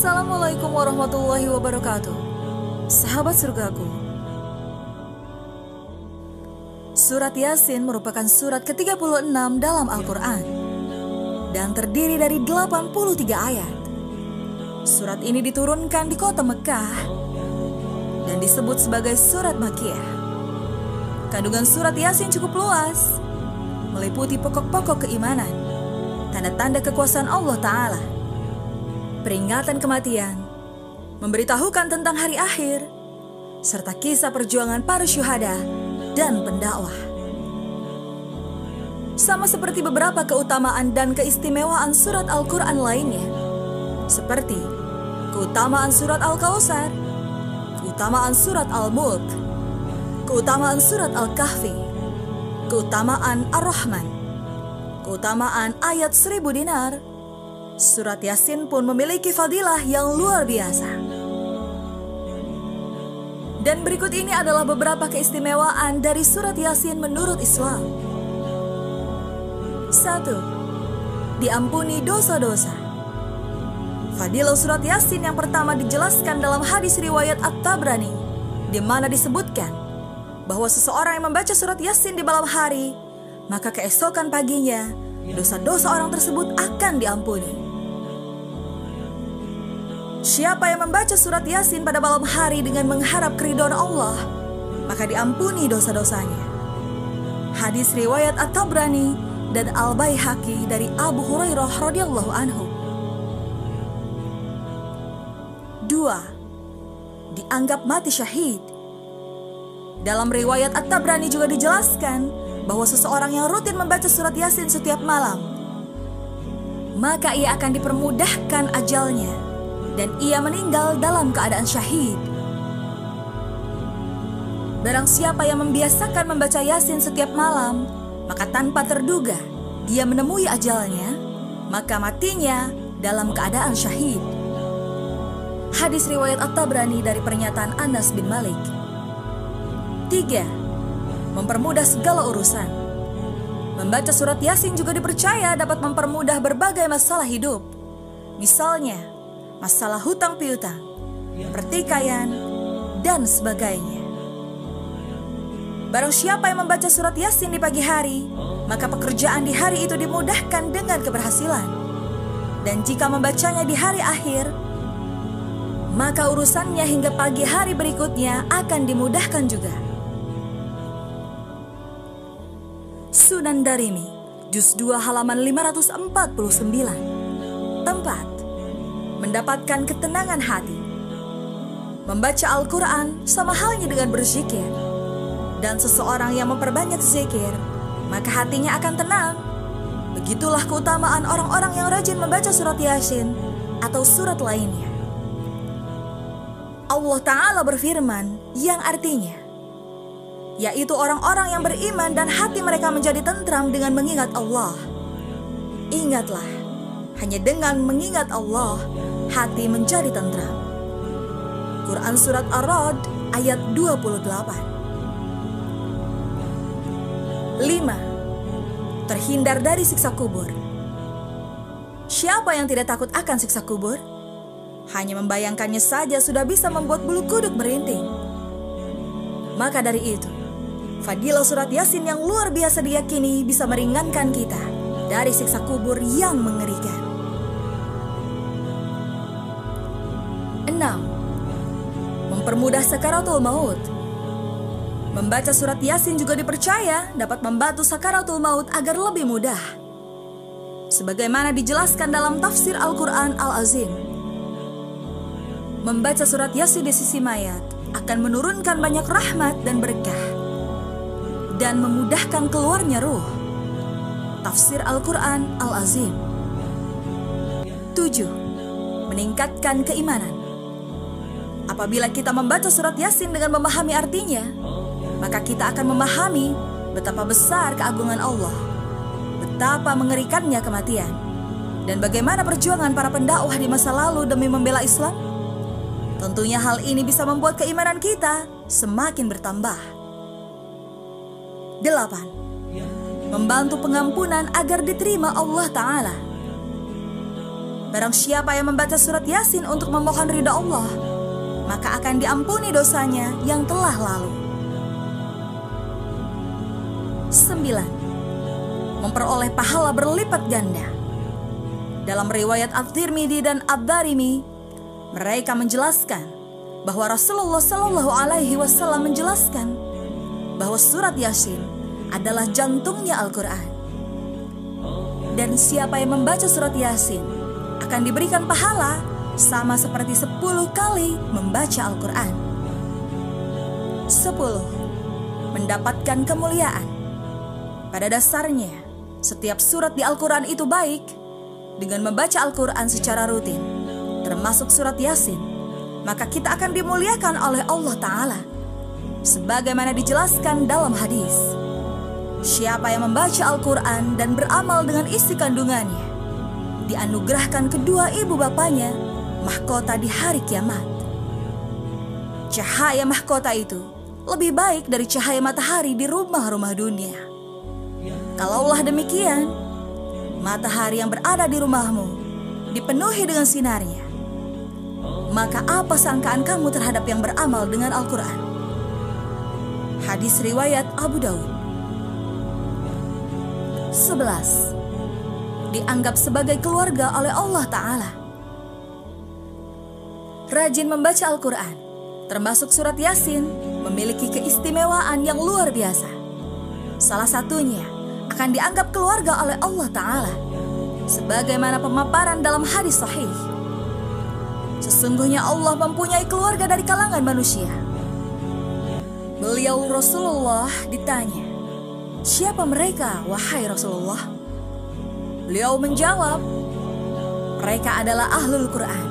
Assalamualaikum warahmatullahi wabarakatuh. Sahabat surgaku, Surat Yasin merupakan surat ke-36 dalam Al-Quran dan terdiri dari 83 ayat. Surat ini diturunkan di kota Mekah dan disebut sebagai surat Makkiyah. Kandungan surat Yasin cukup luas, meliputi pokok-pokok keimanan, tanda-tanda kekuasaan Allah Ta'ala, peringatan kematian, memberitahukan tentang hari akhir, serta kisah perjuangan para syuhada dan pendakwah. Sama seperti beberapa keutamaan dan keistimewaan surat Al-Quran lainnya, seperti keutamaan surat Al-Kautsar, keutamaan surat Al-Mulk, keutamaan surat Al-Kahfi, keutamaan Ar-Rahman, keutamaan ayat 1000 dinar. Surat Yasin pun memiliki fadilah yang luar biasa. Dan berikut ini adalah beberapa keistimewaan dari surat Yasin menurut Islam. 1. Diampuni dosa-dosa. Fadilah surat Yasin yang pertama dijelaskan dalam hadis riwayat At-Tabrani, di mana disebutkan bahwa seseorang yang membaca surat Yasin di malam hari, maka keesokan paginya dosa-dosa orang tersebut akan diampuni. Siapa yang membaca surat Yasin pada malam hari dengan mengharap keridhaan Allah, maka diampuni dosa-dosanya. Hadis riwayat At-Tabrani dan Al-Baihaqi dari Abu Hurairah radhiyallahu anhu. 2. Dianggap mati syahid. Dalam riwayat At-Tabrani juga dijelaskan bahwa seseorang yang rutin membaca surat Yasin setiap malam, maka ia akan dipermudahkan ajalnya dan ia meninggal dalam keadaan syahid. Barang siapa yang membiasakan membaca Yasin setiap malam, maka tanpa terduga dia menemui ajalnya, maka matinya dalam keadaan syahid. Hadis riwayat At-Tabrani dari pernyataan Anas bin Malik. 3. Mempermudah segala urusan. Membaca surat Yasin juga dipercaya dapat mempermudah berbagai masalah hidup. Misalnya, masalah hutang piutang, pertikaian, dan sebagainya. Barang siapa yang membaca surat Yasin di pagi hari, maka pekerjaan di hari itu dimudahkan dengan keberhasilan. Dan jika membacanya di hari akhir, maka urusannya hingga pagi hari berikutnya akan dimudahkan juga. Sunan Darimi, Juz 2 halaman 549. 4. Mendapatkan ketenangan hati. Membaca Al-Quran sama halnya dengan berzikir. Dan seseorang yang memperbanyak zikir, maka hatinya akan tenang. Begitulah keutamaan orang-orang yang rajin membaca surat Yasin atau surat lainnya. Allah Ta'ala berfirman yang artinya, yaitu orang-orang yang beriman dan hati mereka menjadi tentram dengan mengingat Allah. Ingatlah, hanya dengan mengingat Allah, hati menjadi tentram. Quran Surat Ar-Ra'd ayat 28. 5. Terhindar dari siksa kubur. Siapa yang tidak takut akan siksa kubur? Hanya membayangkannya saja sudah bisa membuat bulu kuduk merinding. Maka dari itu, fadilah surat Yasin yang luar biasa diyakini bisa meringankan kita dari siksa kubur yang mengerikan. 6. Mempermudah sakaratul maut. Membaca surat Yasin juga dipercaya dapat membantu sakaratul maut agar lebih mudah. Sebagaimana dijelaskan dalam tafsir Al-Quran Al-Azim, membaca surat Yasin di sisi mayat akan menurunkan banyak rahmat dan berkah dan memudahkan keluarnya ruh. Tafsir Al-Quran Al-Azim. 7. Meningkatkan keimanan. Apabila kita membaca surat Yasin dengan memahami artinya, maka kita akan memahami betapa besar keagungan Allah, betapa mengerikannya kematian, dan bagaimana perjuangan para pendakwah di masa lalu demi membela Islam. Tentunya hal ini bisa membuat keimanan kita semakin bertambah. 8. Membantu pengampunan agar diterima Allah Ta'ala. Barang siapa yang membaca surat Yasin untuk memohon ridha Allah, maka akan diampuni dosanya yang telah lalu. 9. Memperoleh pahala berlipat ganda. Dalam riwayat At-Tirmidzi dan Ad-Darimi, mereka menjelaskan bahwa Rasulullah Shallallahu Alaihi Wasallam menjelaskan bahwa surat Yasin adalah jantungnya Al-Quran. Dan siapa yang membaca surat Yasin akan diberikan pahala sama seperti 10 kali membaca Al-Quran. 10. Mendapatkan kemuliaan. Pada dasarnya, setiap surat di Al-Quran itu baik. Dengan membaca Al-Quran secara rutin, termasuk surat Yasin, maka kita akan dimuliakan oleh Allah Ta'ala. Sebagaimana dijelaskan dalam hadis, siapa yang membaca Al-Quran dan beramal dengan isi kandungannya, dianugerahkan kedua ibu bapanya mahkota di hari kiamat. Cahaya mahkota itu lebih baik dari cahaya matahari di rumah-rumah dunia. Kalaulah demikian, matahari yang berada di rumahmu dipenuhi dengan sinarnya, maka apa sangkaan kamu terhadap yang beramal dengan Al-Quran? Hadis riwayat Abu Daud. 11. Dianggap sebagai keluarga oleh Allah Ta'ala. Rajin membaca Al-Quran, termasuk surat Yasin, memiliki keistimewaan yang luar biasa. Salah satunya akan dianggap keluarga oleh Allah Ta'ala, sebagaimana pemaparan dalam hadis sahih. Sesungguhnya Allah mempunyai keluarga dari kalangan manusia. Beliau Rasulullah ditanya, "Siapa mereka, wahai Rasulullah?" Beliau menjawab, "Mereka adalah Ahlul Quran.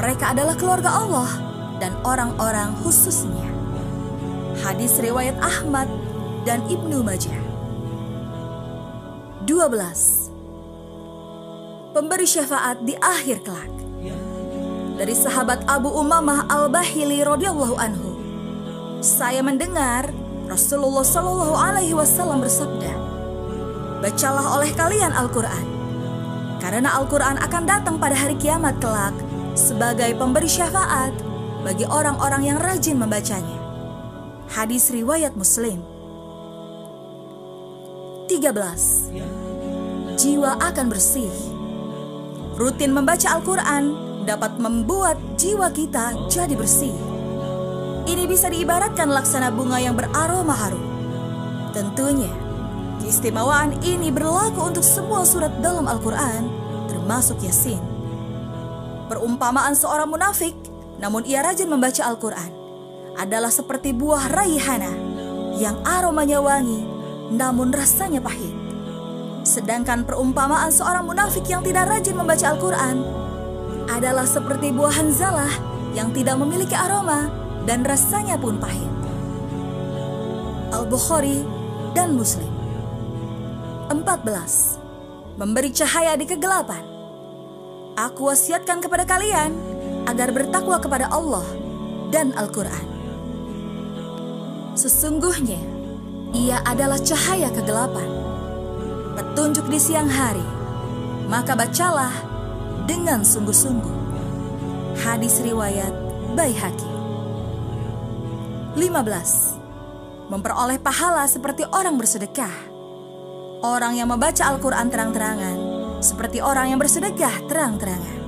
Mereka adalah keluarga Allah dan orang-orang khususnya." Hadis riwayat Ahmad dan Ibnu Majah. 12. Pemberi syafaat di akhir kelak. Dari sahabat Abu Umamah Al-Bahili radhiyallahu anhu, saya mendengar Rasulullah Shallallahu Alaihi Wasallam bersabda, "Bacalah oleh kalian Al-Quran, karena Al-Quran akan datang pada hari kiamat kelak sebagai pemberi syafaat bagi orang-orang yang rajin membacanya." Hadis riwayat Muslim. 13. Jiwa akan bersih. Rutin membaca Al-Quran dapat membuat jiwa kita jadi bersih. Ini bisa diibaratkan laksana bunga yang beraroma harum. Tentunya, keistimewaan ini berlaku untuk semua surat dalam Al-Quran, termasuk Yasin. Perumpamaan seorang munafik, namun ia rajin membaca Al-Quran, adalah seperti buah raihana yang aromanya wangi, namun rasanya pahit. Sedangkan perumpamaan seorang munafik yang tidak rajin membaca Al-Quran adalah seperti buah hanzalah yang tidak memiliki aroma dan rasanya pun pahit. Al-Bukhari dan Muslim. 14. Memberi cahaya di kegelapan. Aku wasiatkan kepada kalian agar bertakwa kepada Allah dan Al-Quran. Sesungguhnya ia adalah cahaya kegelapan, petunjuk di siang hari, maka bacalah dengan sungguh-sungguh. Hadis riwayat Baihaqi. 15. Memperoleh pahala seperti orang bersedekah. Orang yang membaca Al-Quran terang-terangan seperti orang yang bersedekah terang-terangan.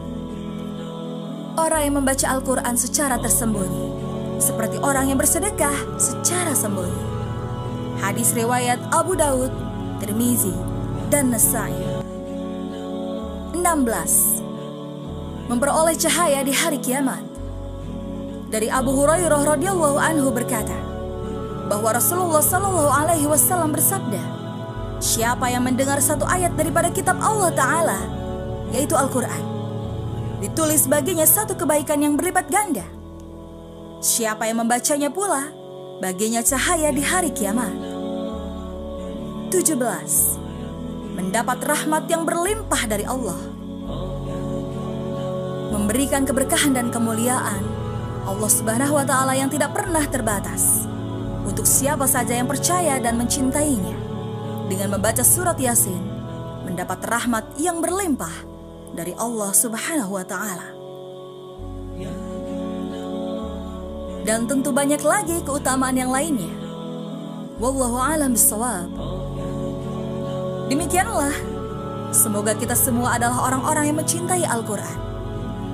Orang yang membaca Al-Quran secara tersembunyi seperti orang yang bersedekah secara sembunyi. Hadis riwayat Abu Daud, Tirmizi, dan Nasai. 16. Memperoleh cahaya di hari kiamat. Dari Abu Hurairah radhiyallahu anhu berkata bahwa Rasulullah Shallallahu Alaihi Wasallam bersabda, "Siapa yang mendengar satu ayat daripada kitab Allah Ta'ala, yaitu Al-Quran, ditulis baginya satu kebaikan yang berlipat ganda. Siapa yang membacanya pula, baginya cahaya di hari kiamat." 17. Mendapat rahmat yang berlimpah dari Allah. Memberikan keberkahan dan kemuliaan Allah Subhanahu wa Ta'ala yang tidak pernah terbatas untuk siapa saja yang percaya dan mencintainya. Dengan membaca surat Yasin, mendapat rahmat yang berlimpah dari Allah Subhanahu wa Ta'ala. Dan tentu banyak lagi keutamaan yang lainnya. Wallahu a'lam bishawab. Demikianlah, semoga kita semua adalah orang-orang yang mencintai Al-Quran,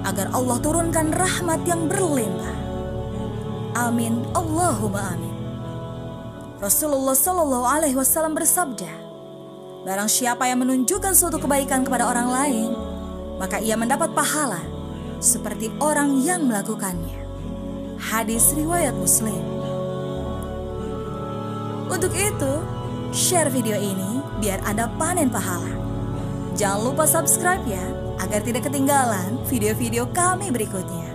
agar Allah turunkan rahmat yang berlimpah. Amin, Allahumma amin. Rasulullah Shallallahu Alaihi Wasallam bersabda, barang siapa yang menunjukkan suatu kebaikan kepada orang lain, maka ia mendapat pahala seperti orang yang melakukannya. Hadis riwayat Muslim. Untuk itu, share video ini biar Anda panen pahala. Jangan lupa subscribe ya, agar tidak ketinggalan video-video kami berikutnya.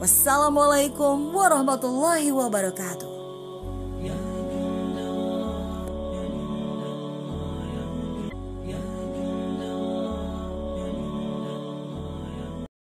Wassalamualaikum warahmatullahi wabarakatuh.